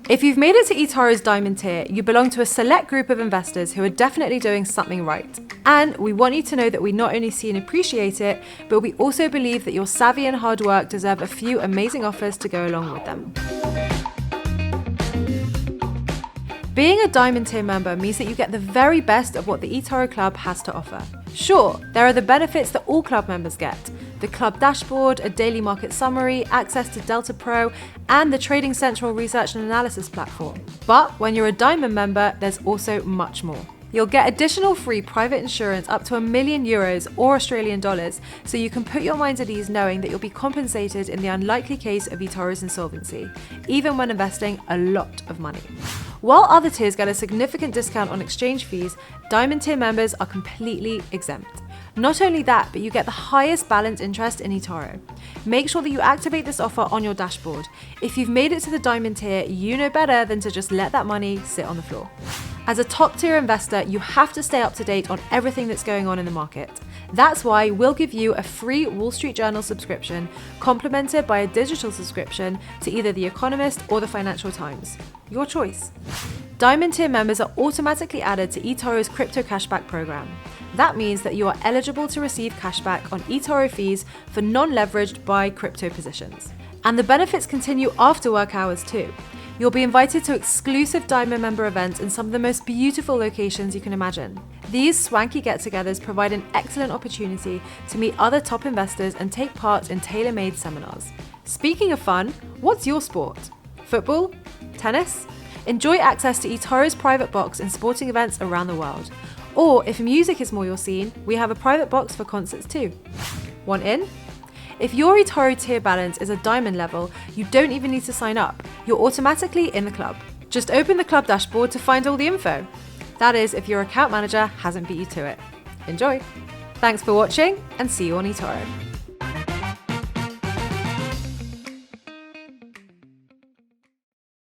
If you've made it to eToro's Diamond tier, you belong to a select group of investors who are definitely doing something right. And we want you to know that we not only see and appreciate it, but we also believe that your savvy and hard work deserve a few amazing offers to go along with them. Being a Diamond tier member means that you get the very best of what the eToro Club has to offer. Sure, there are the benefits that all club members get: the club dashboard, a daily market summary, access to Delta Pro, and the Trading Central research and analysis platform. But when you're a Diamond member, there's also much more. You'll get additional free private insurance up to €1 million or Australian dollars, so you can put your mind at ease knowing that you'll be compensated in the unlikely case of eToro's insolvency, even when investing a lot of money. While other tiers get a significant discount on exchange fees, Diamond tier members are completely exempt. Not only that, but you get the highest balance interest in eToro. Make sure that you activate this offer on your dashboard. If you've made it to the Diamond tier, you know better than to just let that money sit on the floor. As a top tier investor, you have to stay up to date on everything that's going on in the market. That's why we'll give you a free Wall Street Journal subscription, complemented by a digital subscription to either The Economist or the Financial Times. Your choice. Diamond tier members are automatically added to eToro's crypto cashback program. That means that you are eligible to receive cashback on eToro fees for non-leveraged buy crypto positions. And the benefits continue after work hours too. You'll be invited to exclusive Diamond member events in some of the most beautiful locations you can imagine. These swanky get-togethers provide an excellent opportunity to meet other top investors and take part in tailor-made seminars. Speaking of fun, what's your sport? Football? Tennis? Enjoy access to eToro's private box and sporting events around the world. Or if music is more your scene, we have a private box for concerts too. Want in? If your eToro tier balance is a Diamond level, you don't even need to sign up. You're automatically in the club. Just open the club dashboard to find all the info. That is, if your account manager hasn't beat you to it. Enjoy! Thanks for watching, and see you on eToro.